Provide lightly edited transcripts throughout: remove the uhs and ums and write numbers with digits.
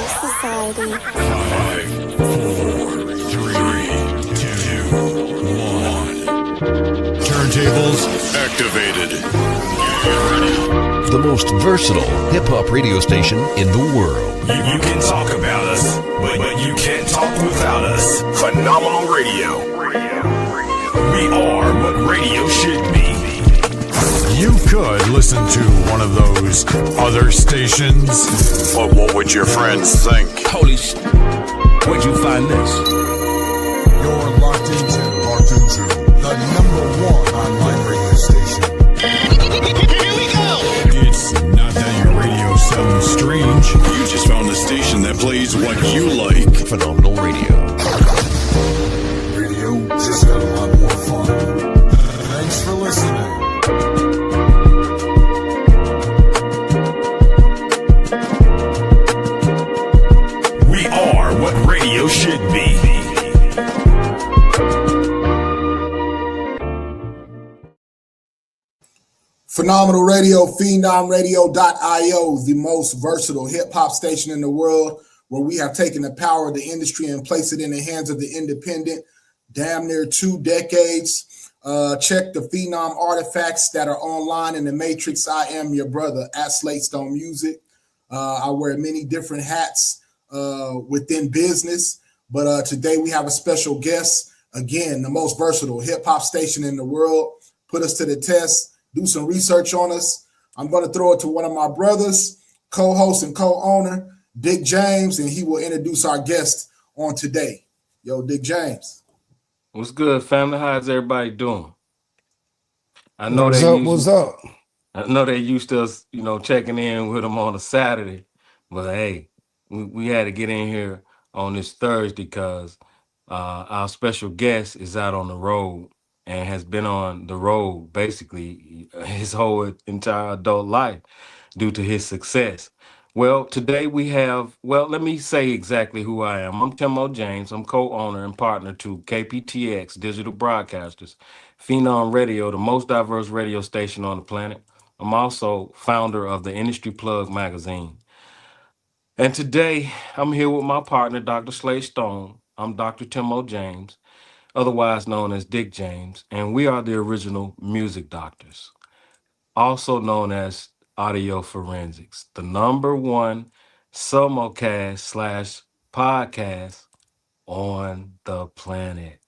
Society. 5, 4, 3, 2, 1. Turntables activated. The most versatile hip-hop radio station in the world. You can talk about us, but you can't talk without us. Phenomenal radio. We are what radio should be. You could listen to one of those other stations, but what would your friends think? Holy sh**, where'd you find this? You're locked into the #1 online radio station. It's not that your radio sounds strange. You just found a station that plays what you like. Phenomenal radio. Radio just got a lot more fun. Thanks for listening. We are what radio should be. Phenomenal Radio, PhenomRadio.io, the most versatile hip-hop station in the world, where we have taken the power of the industry and placed it in the hands of the independent, damn near 2 decades. Check the Phenom artifacts that are online in the Matrix. I am your brother at Slate Stone Music. I wear many different hats within business, but today we have a special guest. Again, the most versatile hip-hop station in the world. Put us to the test. Do some research on us. I'm going to throw it to one of my brothers, co-host and co-owner, Dick James, and he will introduce our guest on today. Yo, Dick James. What's good, family? How's everybody doing? I know What's up? I know they used to us, checking in with them on a Saturday, but hey, we had to get in here on this Thursday because our special guest is out on the road and has been on the road basically his whole entire adult life due to his success. Well, today we have, let me say exactly who I am. I'm Timo James. I'm co-owner and partner to KPTX Digital Broadcasters, Phenom Radio, the most diverse radio station on the planet. I'm also founder of the Industry Plug magazine. And today I'm here with my partner, Dr. Slate Stone. I'm Dr. Timo James, otherwise known as Dick James, and we are the original music doctors, also known as audio forensics, the #1 simulcast / podcast on the planet.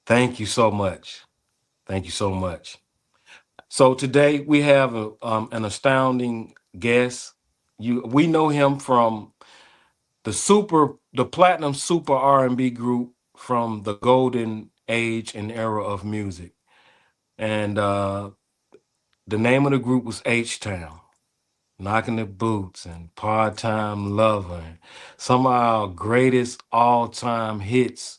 Thank you so much. Thank you so much. So today we have an astounding guest. We know him from the platinum super R&B group from the golden age and era of music. And the name of the group was H-Town, Knocking the Boots and Part-Time Lover, and some of our greatest all-time hits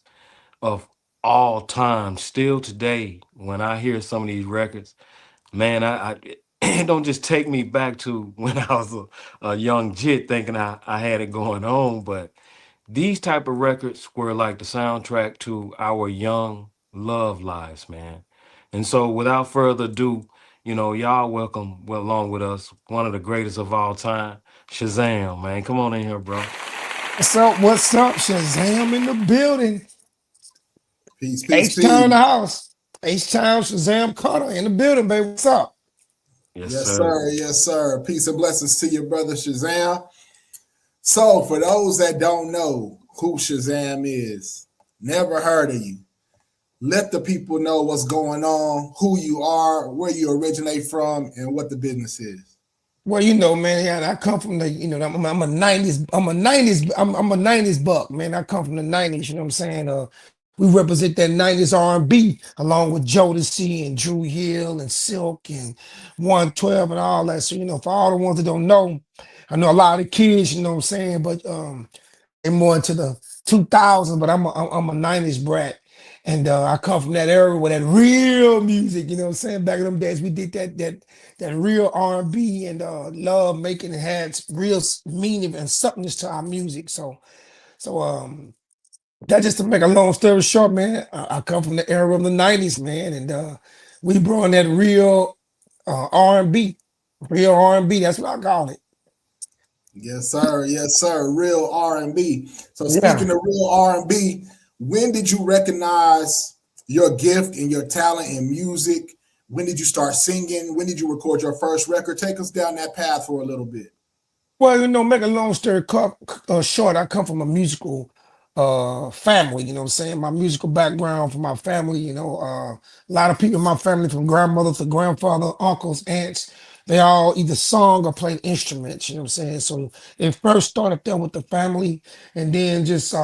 of all time. Still today, when I hear some of these records, man, it don't just take me back to when I was a young jit thinking I had it going on, but these type of records were like the soundtrack to our young love lives, man. And so without further ado, y'all welcome along with us one of the greatest of all time, Shazam, man. Come on in here, bro. What's up? What's up? Shazam in the building. Peace, H-Town in the house. H-Town, Shazam Carter in the building, baby. What's up? Yes, sir. Yes, sir. Peace and blessings to your brother Shazam. So, for those that don't know who Shazam is, never heard of you, let the people know what's going on, who you are, where you originate from, and what the business is. Well, man, yeah, I come from the, I'm a 90s buck, man. I come from the 90s, you know what I'm saying? We represent that 90s R&B along with Jodeci and Drew Hill and Silk and 112 and all that. So, for all the ones that don't know, I know a lot of the kids, you know what I'm saying, but they're more into the 2000s, but I'm a 90s brat. And I come from that era with that real music, you know what I'm saying? Back in them days, we did that real R&B and love making, it had real meaning and substance to our music. So that just to make a long story short, man, I come from the era of the 90s, man, and we brought in that real R&B, that's what I call it. Yes, sir. Yes, sir. Real R&B. So Yeah. speaking of real R&B, when did you recognize your gift and your talent in music? When did you start singing? When did you record your first record? Take us down that path for a little bit. Well, make a long story short, I come from a musical family, you know what I'm saying? My musical background from my family, a lot of people in my family, from grandmother to grandfather, uncles, aunts, they all either sung or played instruments, you know what I'm saying? So it first started there with the family, and then just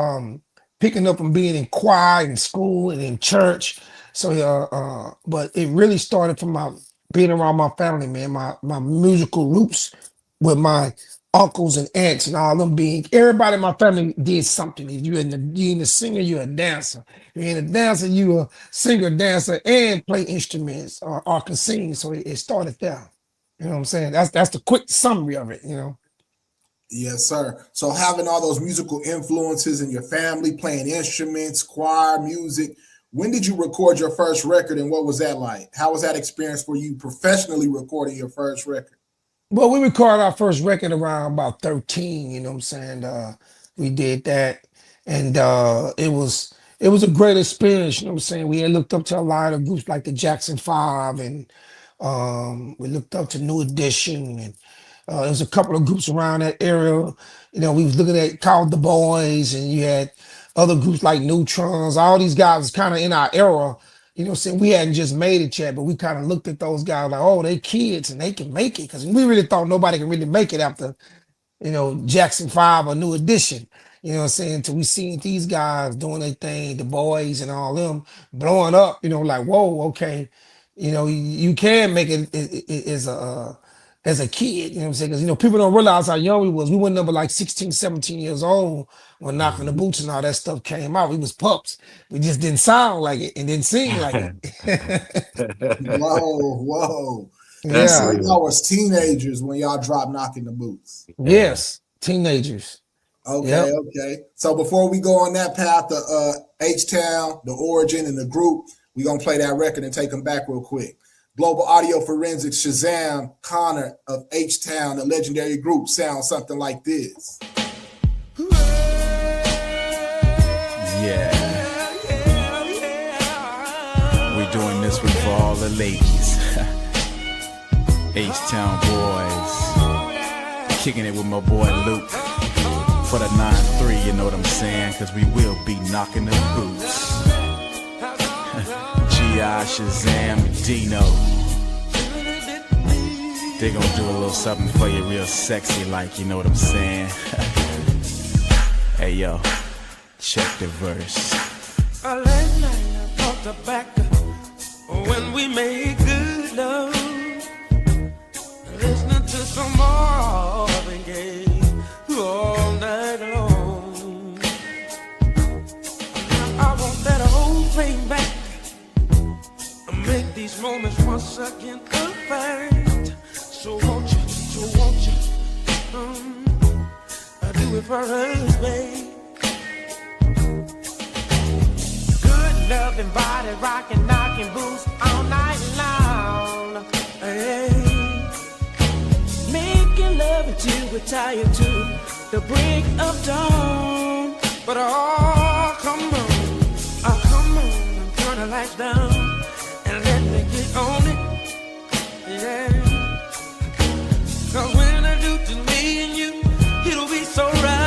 picking up and being in choir in school and in church. So but it really started from my being around my family, man, my musical roots with my uncles and aunts and all them being everybody in my family did something. If you in the singer, you're a dancer. You're in a dancer, you a singer, dancer, and play instruments or can sing. So it started there. You know what I'm saying? That's the quick summary of it. Yes, sir. So having all those musical influences in your family, playing instruments, choir, music. When did you record your first record and what was that like? How was that experience for you professionally recording your first record? Well, we recorded our first record around about 13, you know what I'm saying? We did that, and it was a great experience, you know what I'm saying? We had looked up to a lot of groups like the Jackson Five, and we looked up to New Edition, and there was a couple of groups around that area. We was looking at called the Boys, and you had other groups like Neutrons. All these guys was kind of in our era. You know what I'm saying? We hadn't just made it yet, but we kind of looked at those guys like, oh, they kids and they can make it. Because we really thought nobody can really make it after Jackson 5 or New Edition. You know what I'm saying? Until we seen these guys doing their thing, the Boys and all them blowing up, like, whoa, okay. You can make it, as a kid, you know what I'm saying? Because, people don't realize how young we was. We were number like 16, 17 years old when Knocking the Mhm. Boots and all that stuff came out. We was pups. We just didn't sound like it and didn't sing like it. Whoa, whoa. That's Yeah. So real. y'all was teenagers when y'all dropped knocking the boots. Yeah. Yes. Teenagers. Okay, Yep. okay. So before we go on that path to H Town, the origin, and the group, we gonna play that record and take them back real quick. Global Audio Forensics, Shazam, Connor of H Town, the legendary group, sounds something like this. Yeah, we're doing this one for all the ladies. H-Town boys, kicking it with my boy Luke. For the 9-3, you know what I'm saying? Cause we will be knocking the boots. G.I. Shazam, Dino. They gon' do a little something for you real sexy like, you know what I'm saying? Hey yo, check the verse. Last night I thought back when we made good love, listening to some Marvin Gaye all night long. I want that whole thing back, make these moments once again perfect. So won't you, do it for us, babe. Loving body, rocking, knocking boots all night long. Hey. Making love until we're tired to the break of dawn. But come on, turn the lights down and let me get on it. Yeah. 'Cause when I do to me and you, it'll be so right.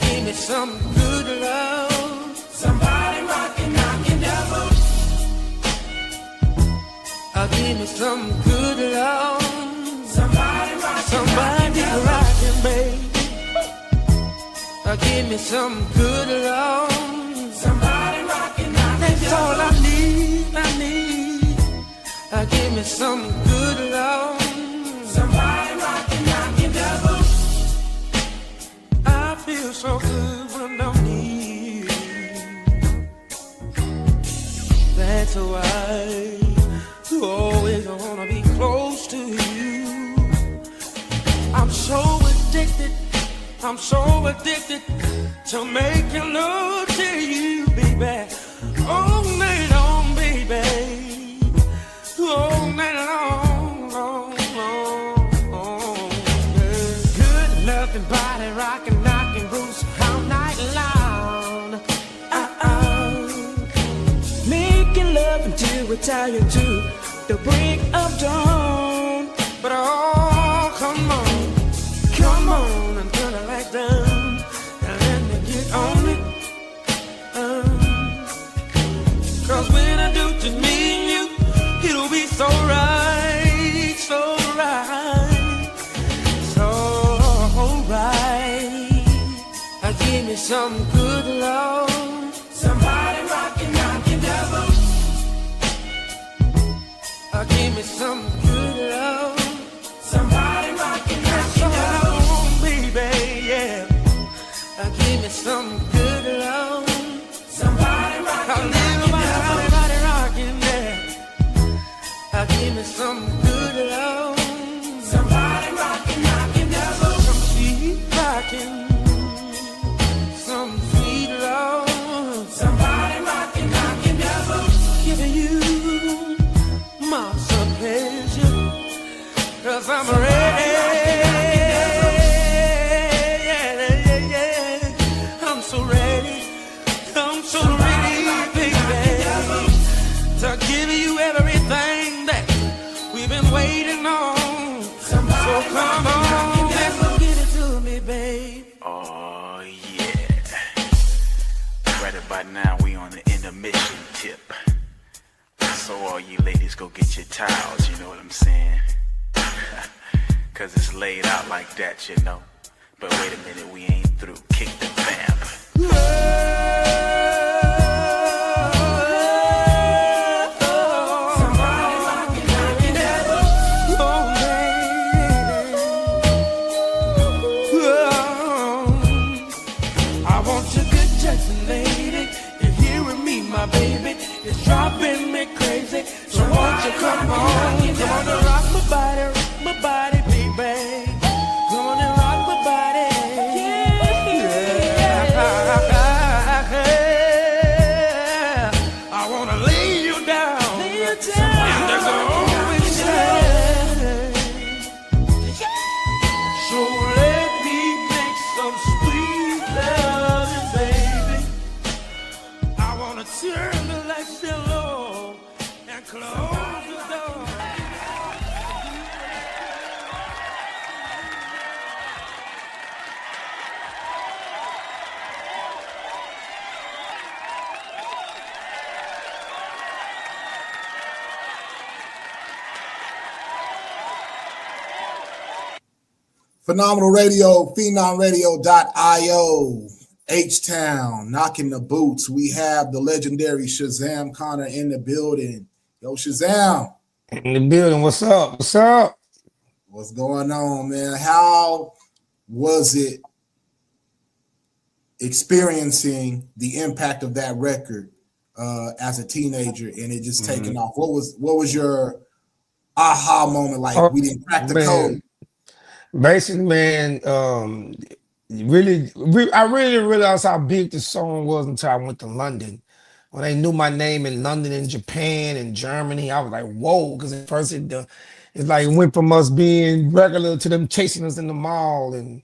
Give me some good love. Somebody rockin', knockin' their boots. Give me some good love. Somebody rockin', baby. Give me some good love. Somebody rockin', that's all I need. Give me some good love. Somebody rockin', knockin' their boots. I feel so good when I'm near. That's why I always wanna be close to you. I'm so addicted to making love to you, baby. All night long, baby. tired to the break of dawn. But oh, come on and turn the lights down and let me get on it. 'Cause when I do just me and you, it'll be so right, so right, so right. Give me some good love. Somebody rockin', knockin' devil. Give me some good love. Somebody rockin', knockin' devil. Baby, yeah. Give me some good love. Somebody rockin', knockin' devil. Everybody rockin', yeah. Give me some good love. Somebody rockin', knockin' devil. Some sweet rockin'. Some sweet love. Somebody rockin', knockin' devil. Giving you my pleasure. 'Cause I'm ready. Yeah. I'm so ready. I'm so ready, baby. To give you everything that we've been waiting on. So come on, give it to me, babe. Oh yeah. Right about now we on the intermission tip. So all you ladies go get your towels, you know what I'm saying? 'Cause it's laid out like that, you know. But wait a minute, we ain't through. Kick the vamp. Somebody rockin', knockin' devil. Oh, I want you good Jackson, lady. You're hearing me, my baby. It's driving me crazy. So won't you come on? Come on and rock my body, baby. Come on and rock my body. Yeah. I wanna lay you down. And there's always time. So let me make some sweet loving, baby. I wanna turn the lights down low and close the door. Phenomenal Radio, PhenomRadio.io, H-Town, knocking the boots. We have the legendary Shazam Connor in the building. Yo, Shazam. In the building, what's up? What's up? What's going on, man? How was it experiencing the impact of that record as a teenager and it just taking off? What was your aha moment like? We didn't crack the code. Basically, man, I really didn't realize how big the song was until I went to London. When they knew my name in London and Japan and Germany, I was like, whoa, because at first it's like it went from us being regular to them chasing us in the mall and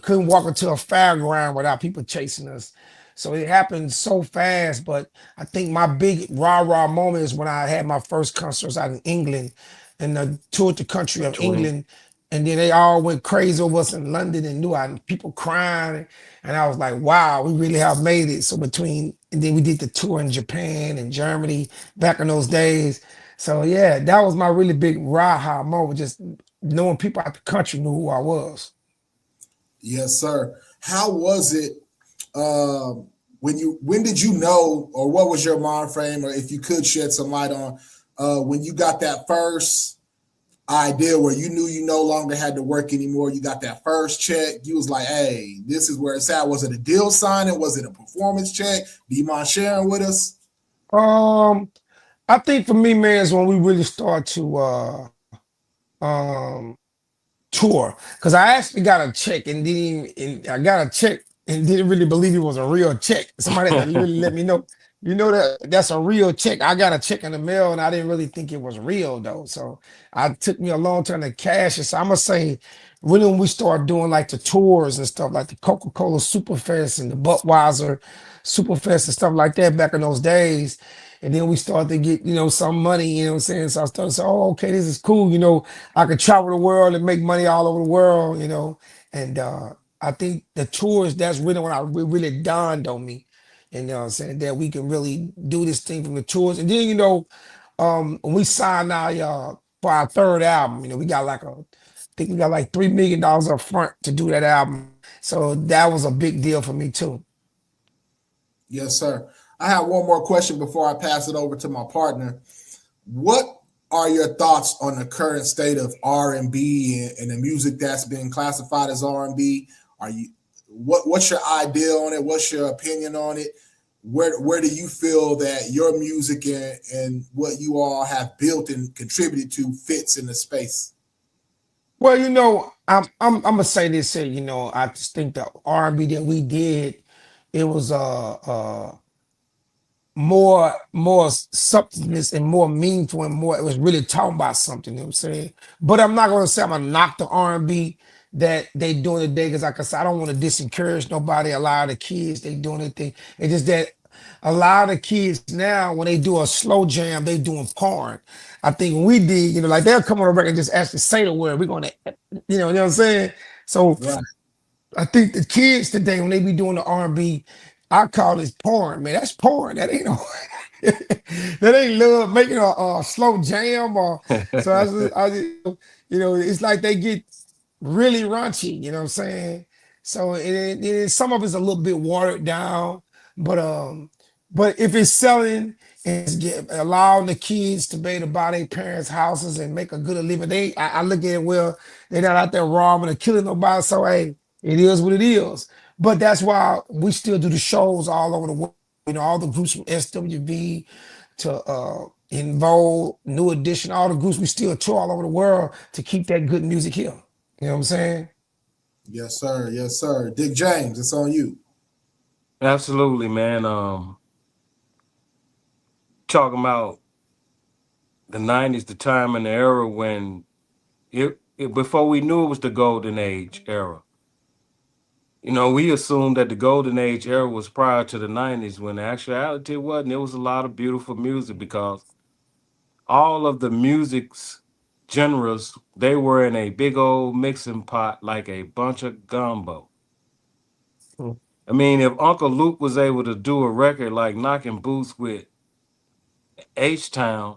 couldn't walk into a fairground without people chasing us. So it happened so fast, but I think my big rah-rah moment is when I had my first concerts out in England and toured the country of England. And then they all went crazy over us in London and people crying. And I was like, wow, we really have made it. So and then we did the tour in Japan and Germany back in those days. So yeah, that was my really big rah-rah moment, just knowing people out the country knew who I was. Yes, sir. How was it when did you know, or what was your mind frame, or if you could shed some light on when you got that first idea where you knew you no longer had to work anymore, you got that first check, you was like, hey, this is where it's at. Was it a deal signing? Was it a performance check? Do you mind sharing with us? I think for me, man, is when we really start to tour, because I actually got a check and didn't really believe it was a real check. Somebody had to really let me know, that's a real check. I got a check in the mail and I didn't really think it was real though. So it took me a long time to cash it. So I'm gonna say really when we start doing like the tours and stuff like the Coca-Cola Superfest and the Budweiser Superfest and stuff like that back in those days, And then we started to get, some money, you know what I'm saying? So I started saying, oh, okay, this is cool. I could travel the world and make money all over the world. And I think the tours, that's really when really dawned on me. And you know what I'm saying, that we can really do this thing from the tours. And then, when we signed for our third album, we got I think we got like $3 million up front to do that album. So that was a big deal for me too. Yes, sir. I have one more question before I pass it over to my partner. What are your thoughts on the current state of R&B and the music that's been classified as R&B? What's your idea on it? What's your opinion on it? Where do you feel that your music and what you all have built and contributed to fits in the space? Well, I'm gonna say this here. I just think the R&B that we did, it was more substance and more meaningful and more. It was really talking about something. You know what I'm saying? But I'm not gonna say I'm gonna knock the R&B that they doing today, because like I said, I don't want to disencourage nobody. A lot of the kids, they doing their thing. It's just that a lot of the kids now, when they do a slow jam, they doing porn. I think when we did, like they'll come on a record and just actually say the word. We're gonna, you know what I'm saying? So Right. I think the kids today, when they be doing the R&B, I call it porn, man. That's porn. That ain't no, that ain't love making a slow jam or so. It's like they get really raunchy. You know what I'm saying? So some of it's a little bit watered down, but if it's selling and allowing the kids to be able to buy their parents' houses and make a good living, I look at it, well, they're not out there robbing or killing nobody. So hey, it is what it is. But that's why we still do the shows all over the world. All the groups from SWV to Involve, New Edition, all the groups, we still tour all over the world to keep that good music here. You know what I'm saying? Yes, sir. Yes, sir. Dick James, it's on you. Absolutely, man. Talking about the '90s, the time and the era when before we knew it was the golden age era. We assumed that the golden age era was prior to the '90s, when in actuality it wasn't. It was a lot of beautiful music, because all of the music's genres, they were in a big old mixing pot like a bunch of gumbo. Mm. I mean, if Uncle Luke was able to do a record like Knocking Boots with H-Town,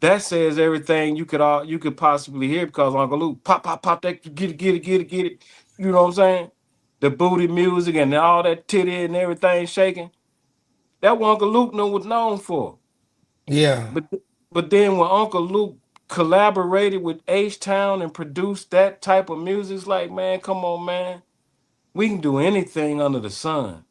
that says everything you could possibly hear, because Uncle Luke pop pop pop that, get it, get it, get it, get it. You know what I'm saying? The booty music and all that titty and everything shaking. That what Uncle Luke was known for. Yeah. But but then when Uncle Luke collaborated with H Town and produced that type of music, it's like, man, come on, man. We can do anything under the sun,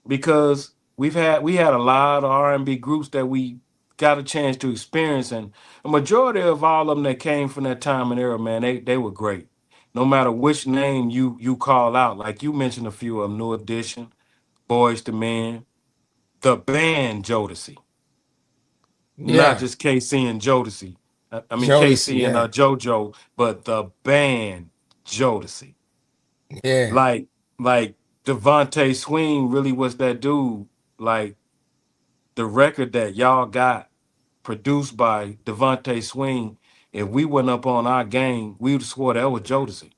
because we had a lot of R&B groups that we got a chance to experience, and a majority of all of them that came from that time and era, man, they were great. No matter which name you call out, like you mentioned a few of them: New Edition, Boys to Men, the band Jodeci, not Yeah. just KC and Jodeci. I mean Jodeci, KC and yeah. JoJo, but the band Jodeci. Yeah. Like like Devontae Swing really was that dude. Like the record that y'all got produced by Devontae Swing, if we went up on our game, we would have swore that was Jodeci.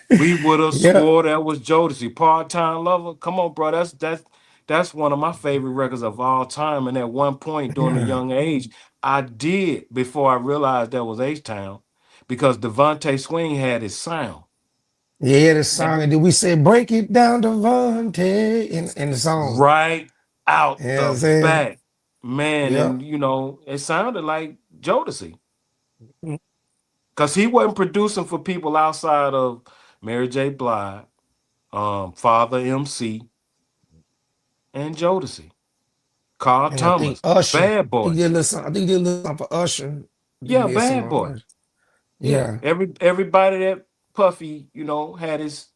We would have Yeah. swore that was Jodeci. Part Time Lover. Come on, bro. That's one of my favorite records of all time. And at one point during a Yeah. young age, I did, before I realized that was H Town, because Devontae Swing had his sound. Yeah, the song. And did we say break it down to Vontae in the song? Right out You know what I'm the saying? back, man. Yeah. And it sounded like Jodeci, Mm. because he wasn't producing for people outside of Mary J. Blige, Father MC, and Jodeci. Carl And I think Thomas, Usher. Bad I think Boy. they listen. I think they listen for Usher. They Yeah, did some Bad Boy. Usher. Yeah, Yeah. everybody that Puffy, had his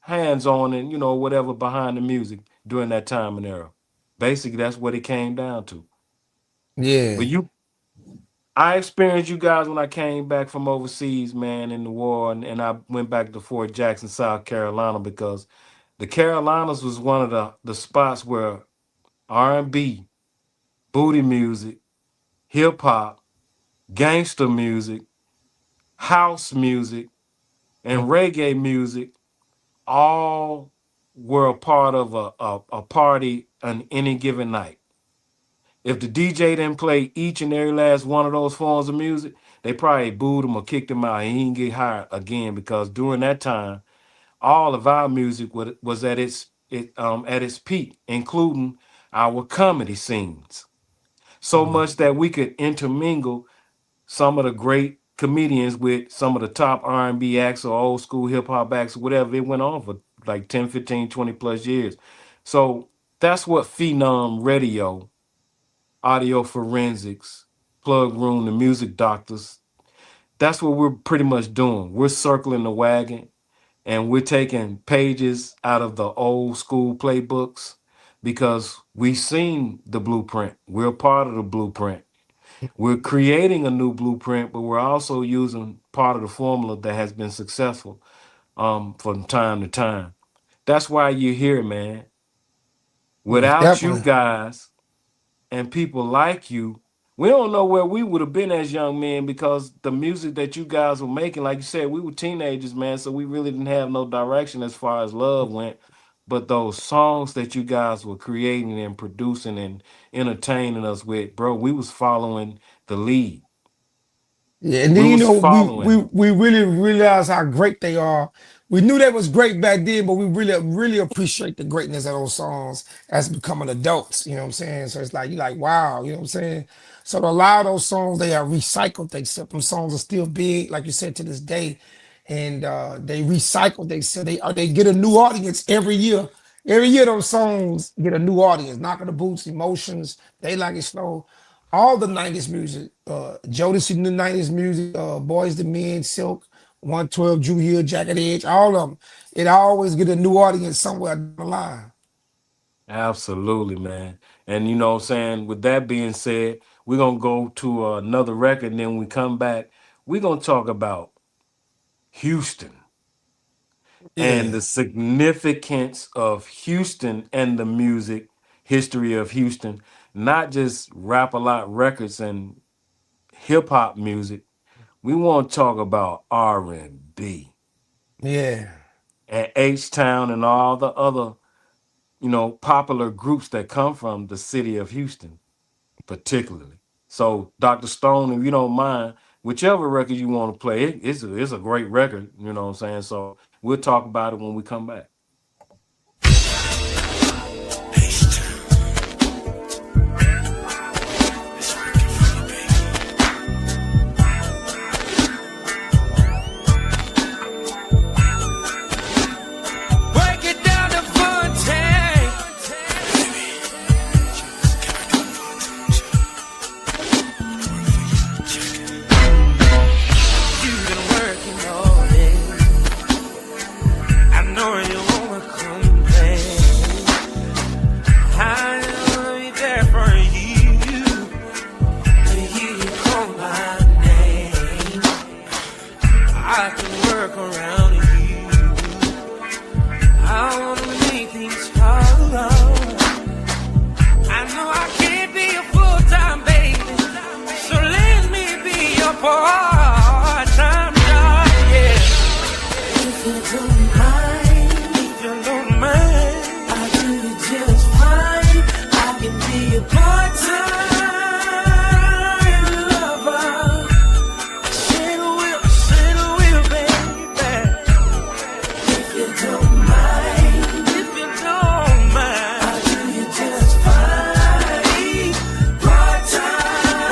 hands on, and whatever behind the music during that time and era. Basically, that's what it came down to. But Yeah. I experienced you guys when I came back from overseas, man, in the war, and I went back to Fort Jackson, South Carolina, because The Carolinas was one of the spots where R&B, booty music, hip hop, gangster music, house music, and reggae music all were a part of a party on any given night. If the DJ didn't play each and every last one of those forms of music, they probably booed him or kicked him out and he didn't get hired again, because during that time, all of our music was at its peak, including our comedy scenes. So much that we could intermingle some of the great comedians with some of the top R&B acts or old school hip hop acts or whatever. It went on for like 10, 15, 20 plus years. So that's what Phenom Radio, audio forensics, plug room, the music doctors, that's what we're pretty much doing. We're circling the wagon and we're taking pages out of the old school playbooks because we've seen the blueprint. We're a part of the blueprint. We're creating a new blueprint, but we're also using part of the formula that has been successful from time to time. That's why you're here, man. Most Without you definitely. guys and people like you, we don't know where we would have been as young men, because the music that you guys were making, like you said, we were teenagers, man, so we really didn't have no direction as far as love went. But those songs that you guys were creating and producing and entertaining us with, bro, we was following the lead. Yeah, and then We you was know following. we really realized how great they are. We knew that was great back then, but we really appreciate the greatness of those songs as becoming adults. You know what I'm saying? So it's like you like wow. You know what I'm saying? So a lot of those songs they are recycled. They some songs are still big, like you said, to this day, and they recycle. They said they get a new audience every year. Every year those songs get a new audience. Knock on the Boots, Emotions, They Like It Slow, all the 90s music, Jodeci in the 90s music, Boys the Men, Silk, 112, Drew Hill, Jacket Edge, all of them. It always get a new audience somewhere down the line. Absolutely, man. And you know what I'm saying? With that being said, we're going to go to another record. And then when we come back, we're going to talk about Houston and Yeah, the significance of Houston and the music history of Houston, not just rap a lot records and hip hop music. We want to talk about R&B yeah. and H-Town and all the other, popular groups that come from the city of Houston, particularly. So, Dr. Stone, if you don't mind, whichever record you want to play, it's a great record, you know what I'm saying? So, we'll talk about it when we come back. Break it down to Fontaine. You've been working all day. I know you wanna complain. I wanna be there for you. To hear you call my name. I can work around you. I wanna make things hard. I know I can't be a full-time baby, so let me be your part-time job, yeah. If you don't mind, I do it just fine. I can be a part-time lover. Say the will, baby. If you don't mind, I do you just fine. Part-time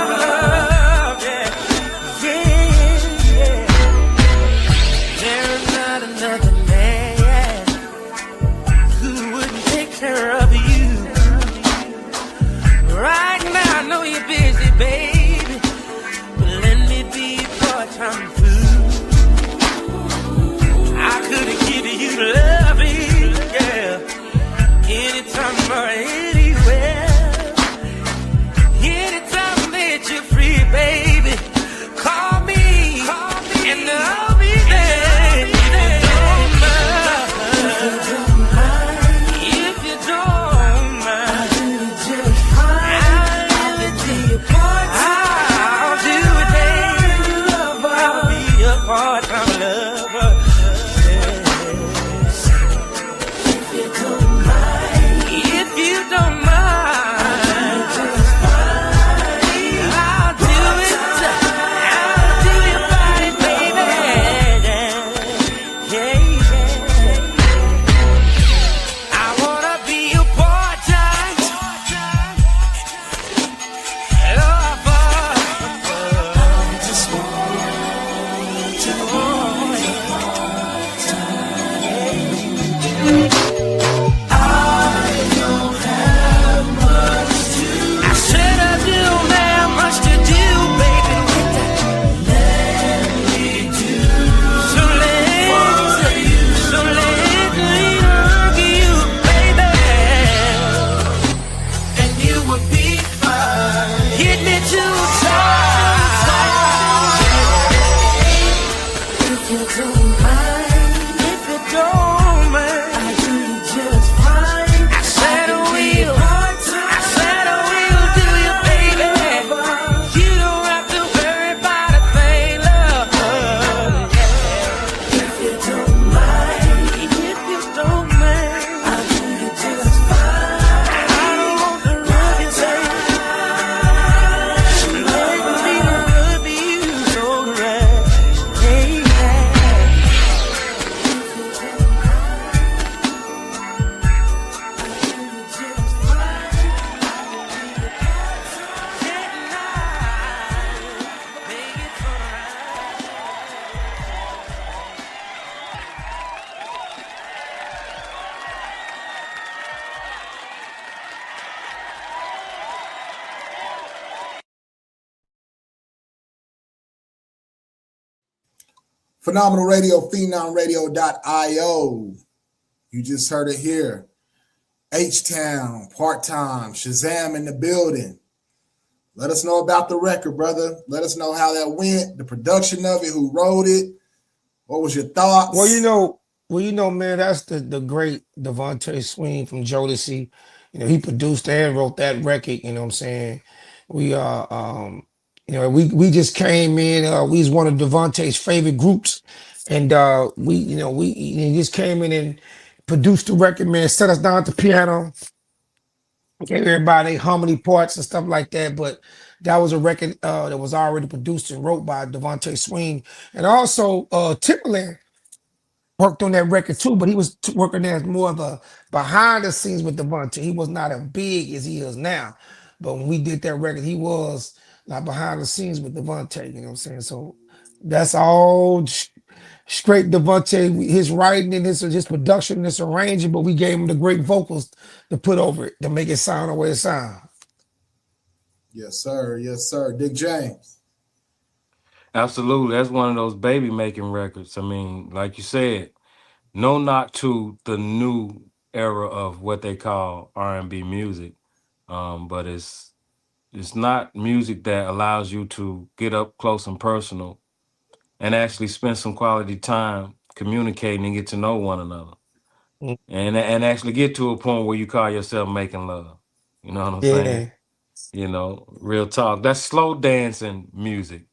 love, yeah. Phenomenal Radio, PhenomRadio.io. You just heard it here. H-Town, part-time, Shazam in the building. Let us know about the record, brother. Let us know how that went, the production of it, who wrote it. What was your thoughts? Well, man, that's the great Devontae Swing from Jodeci. He produced and wrote that record. You know what I'm saying? We we just came in. We was one of Devontae's favorite groups, and he just came in and produced the record. Man, set us down at the piano, gave everybody harmony parts and stuff like that. But that was a record that was already produced and wrote by Devontae Swing, and also Timberland worked on that record too, but he was working as more of a behind the scenes with Devontae. He was not as big as he is now. But when we did that record, he was like behind the scenes with Devontae, you know what I'm saying? So that's all straight Devontae, his writing and his production and his arranging, but we gave him the great vocals to put over it to make it sound the way it sounds. Yes, sir. Yes, sir. Dick James. Absolutely. That's one of those baby making records. I mean, like you said, no knock to the new era of what they call R&B music. But it's not music that allows you to get up close and personal and actually spend some quality time communicating and get to know one another. Mm. And actually get to a point where you call yourself making love. You know what I'm saying? Yeah. Real talk. That's slow dancing music.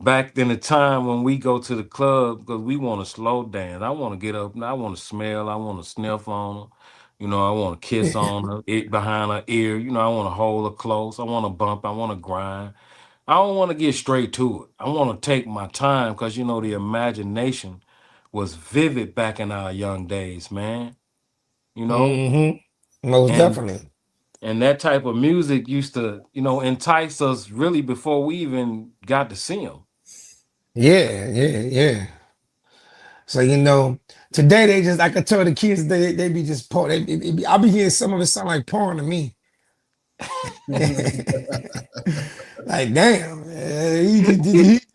Back in the time when we go to the club because we want to slow dance. I want to get up and I want to smell. I want to sniff on her. I want to kiss on her, it behind her ear. I want to hold her close. I want to bump. I want to grind. I don't want to get straight to it. I want to take my time because the imagination was vivid back in our young days, man. Most And definitely. and that type of music used to, entice us really before we even got to see them. Yeah. So today they just I could tell the kids they be just porn. I be hearing some of it sound like porn to me. Like damn,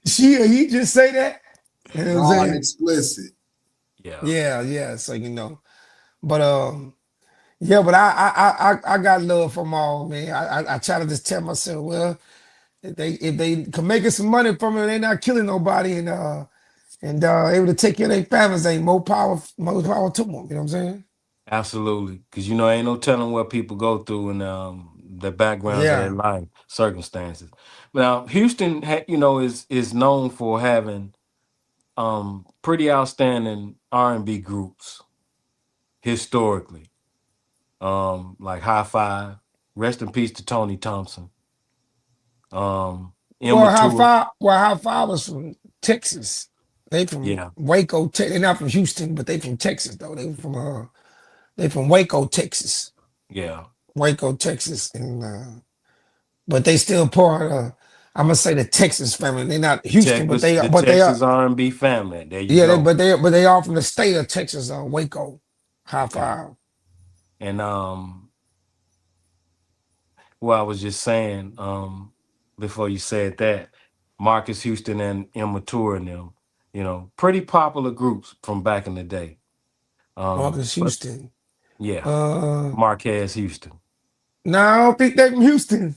she or he just say that. You know what I'm saying? Explicit. Yeah. Yeah. So but yeah, but I got love from all, man. I try to just tell myself, well, if they can make some money from it, they're not killing nobody and able to take care of their families, ain't more power to them. You know what I'm saying? Absolutely. Because, ain't no telling what people go through and the backgrounds of their Yeah. life, circumstances. Now, Houston, is known for having pretty outstanding R&B groups historically. Like High Five, rest in peace to Tony Thompson. Immature. High Five was from Texas. They from Yeah, Waco, They're not from Houston, but they from Texas though. They from Waco, Texas. yeah. Waco, Texas, and but they still part of I'm gonna say the Texas family. They're not Houston, but The they are Texas R&B family. There you yeah, go. but they are from the state of Texas, Waco. High Okay. Five. And well, I was just saying, before you said that, Marcus Houston and Immature and them, pretty popular groups from back in the day. Marcus But Houston. yeah, Uh Marquez Houston. no, I don't think they from Houston.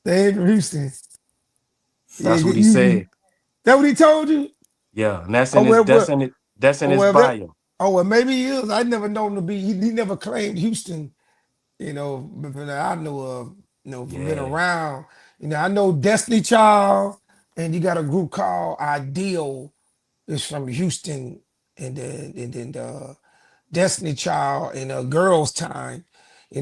They ain't from Houston. Yeah, That's what he said. that what he told you? Yeah, and that's Oh in his well, that's in oh his well, bio. maybe he is. I never known him to be. He never claimed Houston. But from that I know of. From being Yeah, around. I know Destiny Child, and you got a group called Ideal. It's from Houston, and then Destiny Child and Girls Time.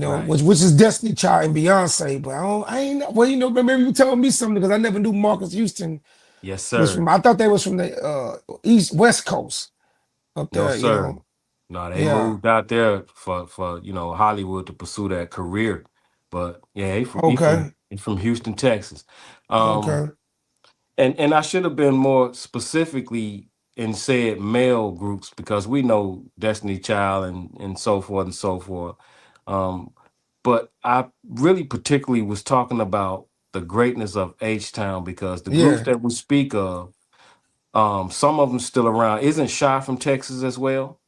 right. Which is Destiny Child and Beyonce. But I ain't know. Well, but maybe you told me something because I never knew Marcus Houston Yes, was sir. from. I thought they was from the West Coast up No, there. sir. No, they Yeah. moved out there for Hollywood to pursue that career. But yeah, Okay. he from Houston, Texas. Um, Okay. and I should have been more specifically and said male groups because we know Destiny Child and so forth and so forth. Um, but I really particularly was talking about the greatness of H Town because the groups Yeah. that we speak of Some of them still around. Isn't Shy from Texas as well?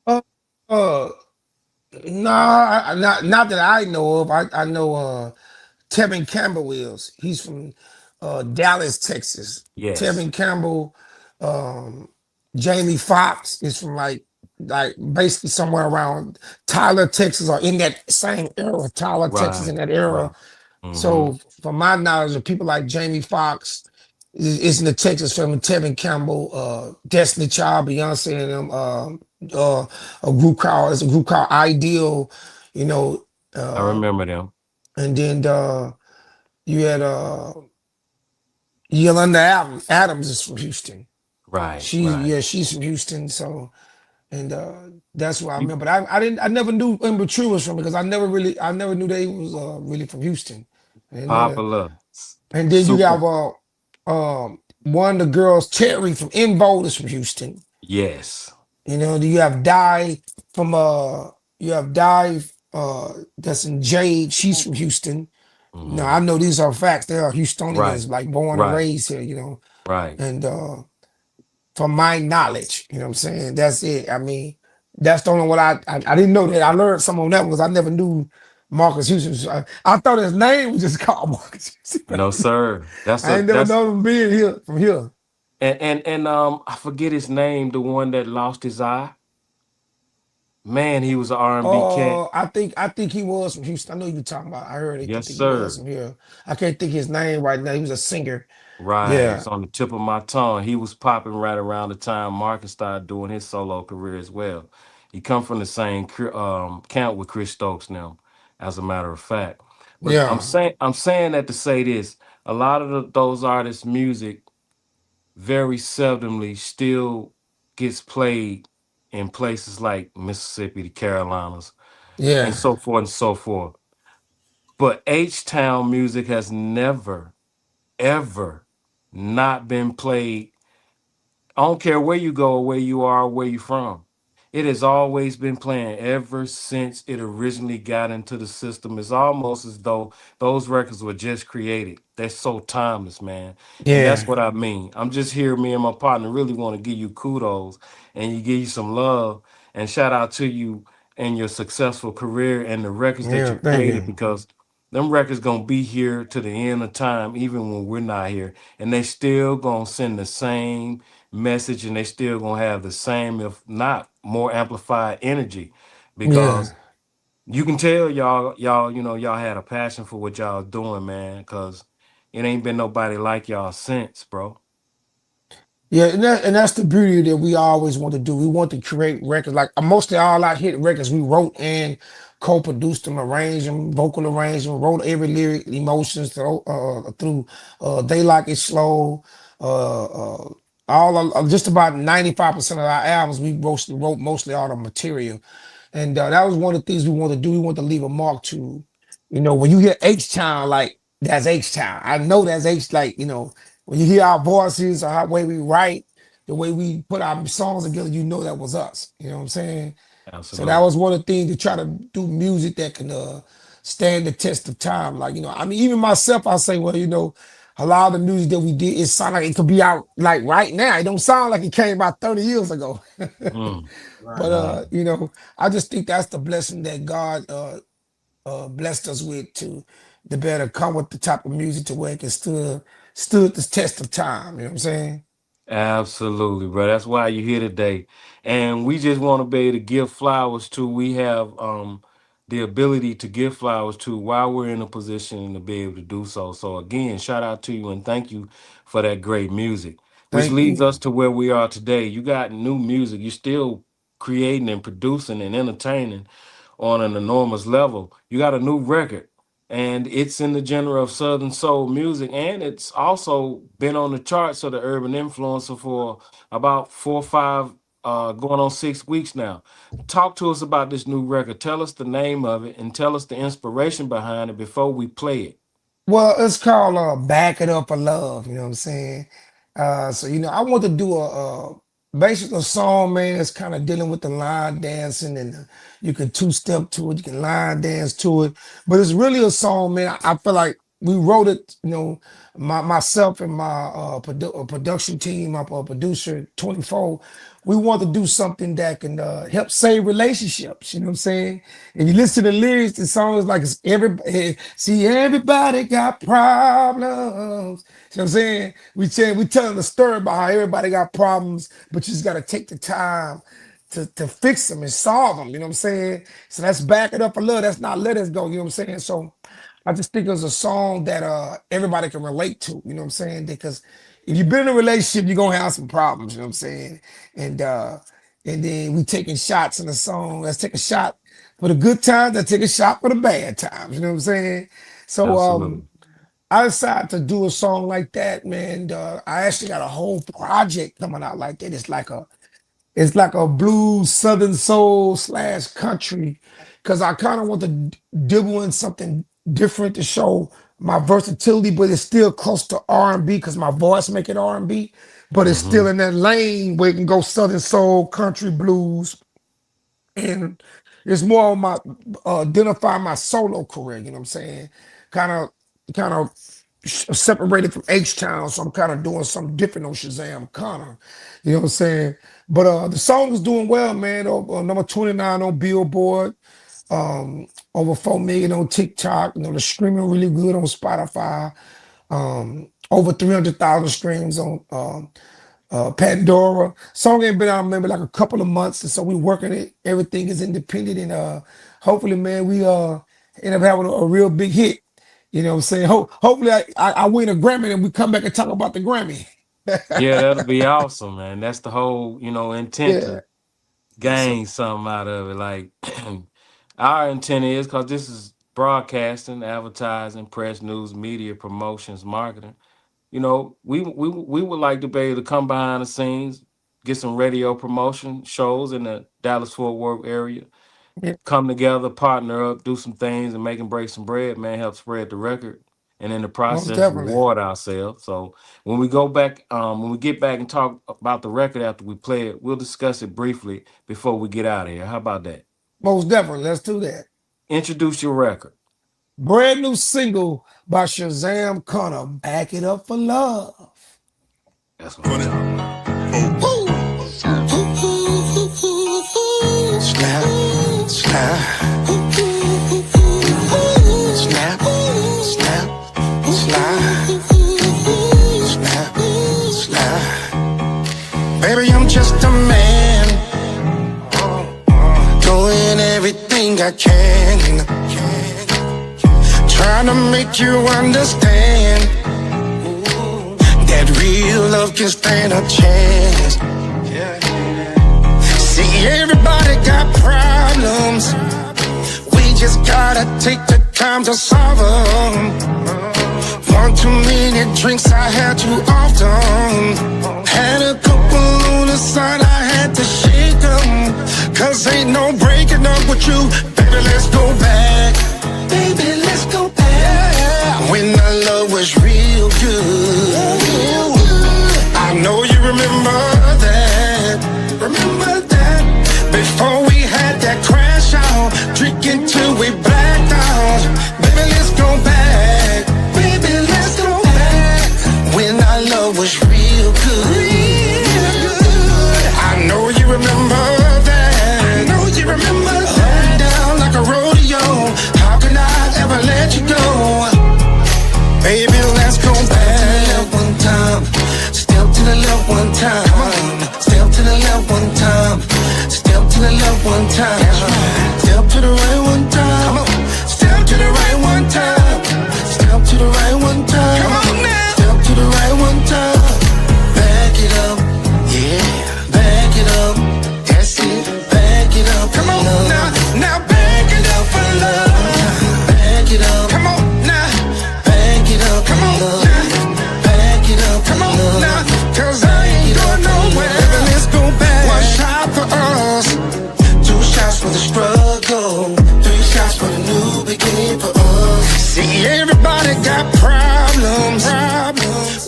Uh, uh no, not that I know of. I know Tevin Campbell is. He's from Dallas, Texas. Yes. Tevin Campbell, um, Jamie Foxx is from like basically somewhere around Tyler, Texas, or in that same era. Tyler, Texas, Right. in that era. Right. Mm-hmm. So, from my knowledge of people like Jamie Foxx is in the Texas family, Tevin Campbell, Destiny Child, Beyonce, and them. It's a group called Ideal, you know. I Uh, remember them. and then you had Yolanda Adams is from Houston. Right. Right. She's from Houston. So and that's what I You remember. But I never knew Ember True was from because I never knew they was really from Houston. I didn't know that. popular. And then you Super. have one of the girls, Terry from Unveiled is from Houston. Yes. You know, you have Di from you have Di that's in Jade. She's from Houston. No, Hmm. I know these are facts. They are Right. Houstonians, like born and Right. raised here, you know. Right. And from my knowledge, you know what I'm saying? That's it. I mean, that's the only one I didn't know that. I learned some on that one because I never knew Marcus Houston. I thought his name was just called Marcus Houston. No, sir. That's I a ain't never that's known him being here from here. and I forget his name, the one that lost his eye. Man, he was an R&B cat. I think he was from Houston. I know you were talking about. I heard it. I Yes, think he was sir. from here. I can't think his name right now. He was a singer. Right. Yeah, It's on the tip of my tongue. He was popping right around the time Marcus started doing his solo career as well. He come from the same camp with Chris Stokes now, as a matter of fact. But yeah, I'm saying that to say this. A lot of those artists' music very seldomly still gets played in places like Mississippi, the Carolinas, and yeah, so forth and so forth. But H Town music has never, ever not been played. I don't care where you go or where you are or where you're from. It has always been playing ever since it originally got into the system. It's almost as though those records were just created. They're so timeless, man. And that's yeah, what I mean. I'm just here, me and my partner really want to give you kudos and you give you some love and shout out to you and your successful career and the records that yeah. you Thank created you. because them records gonna be here to the end of time, even when we're not here. And they still gonna send the same message and they still gonna have the same, if not more amplified energy. Because Yeah. you can tell y'all, y'all had a passion for what y'all doing, man, because it ain't been nobody like y'all since, bro. Yeah, and that's the beauty that we always want to do. We want to create records like mostly all our hit records. We wrote and co-produced them, arranged them, vocal arrangement, wrote every lyric, emotions through They Like It Slow. Uh, uh, just about 95% of our albums, we wrote mostly all the material. And that was one of the things we want to do. We want to leave a mark to, when you hear H Town, like that's H Town. I know that's H, like, when you hear our voices or how way we write, the way we put our songs together, you know that was us. You know what I'm saying? So that Absolutely. was one of the things to try to do music that can stand the test of time. Like, I mean, even myself, I say, well, a lot of the music that we did, it sound like it could be out like right now. It don't sound like it came out 30 years ago. Mm, But right. I just think that's the blessing that God blessed us with to better come with the type of music to where it can stood the test of time. You know what I'm saying? Absolutely, bro. That's why you're here today. And we just want to be able to give flowers to, we have the ability to give flowers to while we're in a position to be able to do so. So again, shout out to you and thank you for that great music. Which Thank leads you. us to where we are today. You got new music. You're still creating and producing and entertaining on an enormous level. You got a new record and it's in the genre of Southern soul music, and it's also been on the charts of the urban influencer for about 4 or 5, going on 6 weeks now. Talk to us about this new record. Tell us the name of it, and tell us the inspiration behind it before we play it. Well, it's called Back It Up for Love, you know what I'm saying? So I want to do basically a song, man, that's kind of dealing with the line dancing and you can two-step to it, you can line dance to it. But it's really a song, man. I feel like we wrote it, myself and my production team, my producer 24. We want to do something that can help save relationships. You know what I'm saying? If you listen to the lyrics, the song is like it's everybody got problems. You know what I'm saying? We telling a story about how everybody got problems, but you just got to take the time to fix them and solve them. You know what I'm saying? So that's back it up a little. That's not let us go. You know what I'm saying? So I just think it was a song that everybody can relate to, you know what I'm saying? Because if you've been in a relationship, you're gonna have some problems, you know what I'm saying? And then we taking shots in the song. Let's take a shot for the good times, let's take a shot for the bad times, you know what I'm saying? So Absolutely. I decided to do a song like that, man. I actually got a whole project coming out like that. It's like a blues, southern soul / country, because I kind of want to dibble in something different to show my versatility, but it's still close to R&B because my voice make it R&B, but it's Hmm. still in that lane where it can go southern soul, country, blues, and it's more on my identify my solo career. You know what I'm saying? Kind of separated from H Town, so I'm kind of doing something different on Shazam, kind of. You know what I'm saying? But the song is doing well, man. Number 29 on Billboard, over 4 million on TikTok. The streaming really good on Spotify. Over 300,000 streams on Pandora. Song ain't been out maybe like a couple of months, and so we working it. Everything is independent, and hopefully, man, we end up having a real big hit. You know what I'm saying? Hopefully, I win a Grammy, and we come back and talk about the Grammy. Yeah, that'll be awesome, man. That's the whole, intent Yeah. to So gain something out of it. Like our intent is because this is broadcasting, advertising, press, news, media, promotions, marketing. We would like to be able to come behind the scenes, get some radio promotion shows in the Dallas Fort Worth area, yeah, come together, partner up, do some things, and make and break some bread, man. Help spread the record, and in the most process, definitely, reward ourselves. So when we get back and talk about the record after we play it, we'll discuss it briefly before we get out of here. How about that? most definitely. Let's do that. Introduce your record. Brand new single by Shazam Connor. Back it up for love. That's what I'm talking about. Snap, snap. Snap, snap, slide. Snap, slide. Baby, I'm just a man, doing everything I can, trying to make you understand that real love can stand a chance. See, everybody got problems. We just gotta take the time to solve them. One too many drinks I had too often. Had a couple on the side, I had to shake them. Cause ain't no breaking up with you. Baby, let's go back. Baby, let's go back. When our love was real good. I know you remember that. Remember that. Before we had that crash out, drinking till we blacked out. Baby, let's go back. Baby, let's go back. When our love was real good. Real good. I know you remember that. I know you remember that. Laying down like a rodeo. How can I ever let you go? Baby, let's go back one time. Step to the left one time. Step to the left one time. Step to the left one time. Step to the right one time. Step to the right one time. Step to the right one time. Come on now. Step to the right one time. Back it up, yeah. Back it up, that's it. Back it up, come on now. Now back it up for love. Back it up, come on now. Back it up, come on now. Back it up, come on now. Cause I ain't going nowhere. Baby, let's go back. One shot for us. 2 shots for the struggle. 3 shots for the new beginning for us. See, everybody got problems.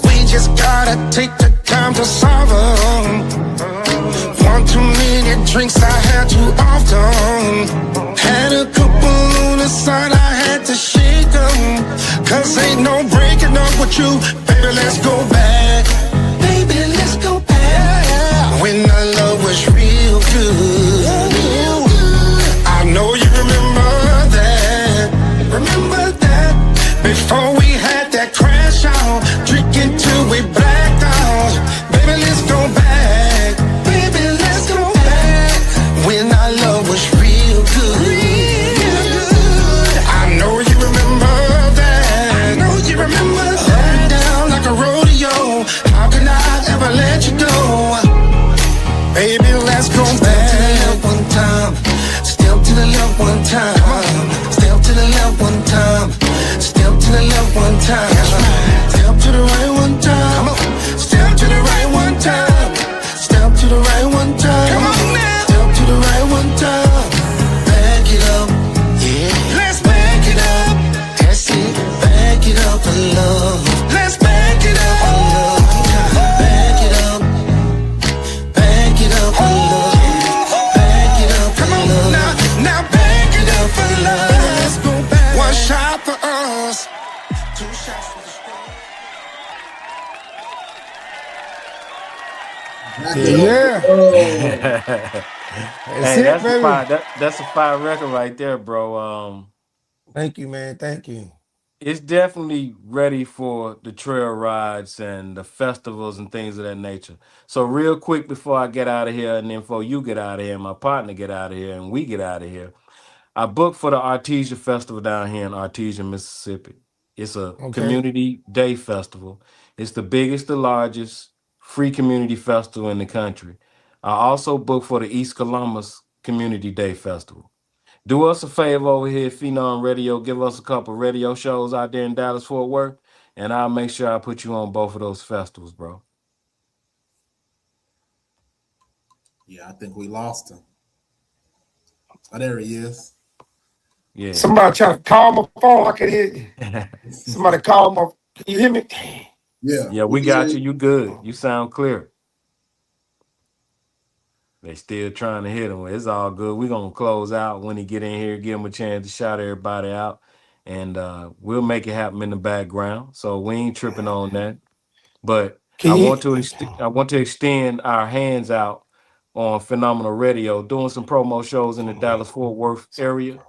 We just gotta take the time to solve them. One too many drinks I had too often. Had a couple on the side, I had to shake come. Cause ain't no breaking up with you. Baby, let's go back. Baby, let's go back. Yeah. When our love was real good. Real good. I know you remember that. Remember that. Before we had that crash out. Drinking till we blacked out. Baby, let's go back. Baby, let's go back. When our love was real good. Real good. I know you remember that. I know you remember that. Hold down like a rodeo. How can I ever let you go? Baby, let's go back. Step to the left one time. Step to the left one time. Step to the left one time. Step to the right one time. Come on. Step to the right one time. Step to the right one time. Come on now. Step to the right one time. Back it up. Yeah. Let's back it up. That's it. Back it up for love. Let's back it up for love. Back it up. Back it up for love. Back it up for love. Now back it up for love. Let's go back. One shot for us. Two shots for the squad. Yeah. That's Hey, it, baby. that's a fire record right there, bro. Thank you, man. Thank you. It's definitely ready for the trail rides and the festivals and things of that nature. So real quick before I get out of here, and then before you get out of here, and my partner get out of here, and we get out of here, I booked for the Artesia Festival down here in Artesia, Mississippi. It's a community day festival. It's the biggest, the largest free community festival in the country. I also booked for the East Columbus Community Day Festival. Do us a favor over here at Phenom Radio. Give us a couple radio shows out there in Dallas, Fort Worth, and I'll make sure I put you on both of those festivals, bro. Yeah, I think we lost him. Oh, there he is. Yeah. Somebody trying to call my phone. I can hear you. Somebody call my. Can you hear me? Yeah. Yeah, we got you. You good. You sound clear. They still trying to hit him. It's all good. We're going to close out when he get in here, give him a chance to shout everybody out, and we'll make it happen in the background. So we ain't tripping on that. But I want to extend our hands out on Phenomenal Radio, doing some promo shows in the Dallas-Fort Worth area.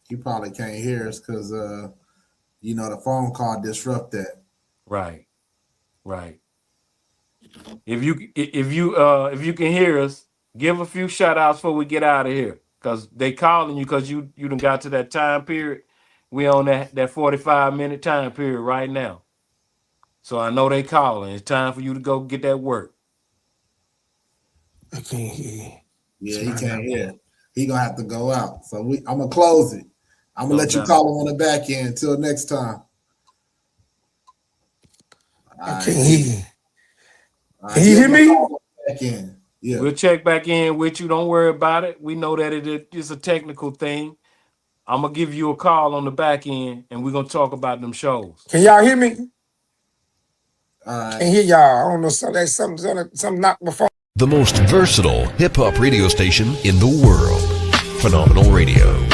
You probably can't hear us because, you know, the phone call disrupt that. Right. If you can hear us, give a few shout outs before we get out of here. Cause they calling you because you done got to that time period. We on that 45-minute time period right now. So I know they calling. It's time for you to go get that work. I can't hear you. Yeah, he can't hear. He gonna have to go out. So I'm gonna close it. I'm gonna let you call him on the back end. Until next time. I can't hear you. Can you hear me? Yeah. We'll check back in with you. Don't worry about it. We know that it is a technical thing. I'm gonna give you a call on the back end, and we're gonna talk about them shows. Can y'all hear me? Can't hear y'all. I don't know. Something knocked my phone. The most versatile hip hop radio station in the world. Phenomenal Radio.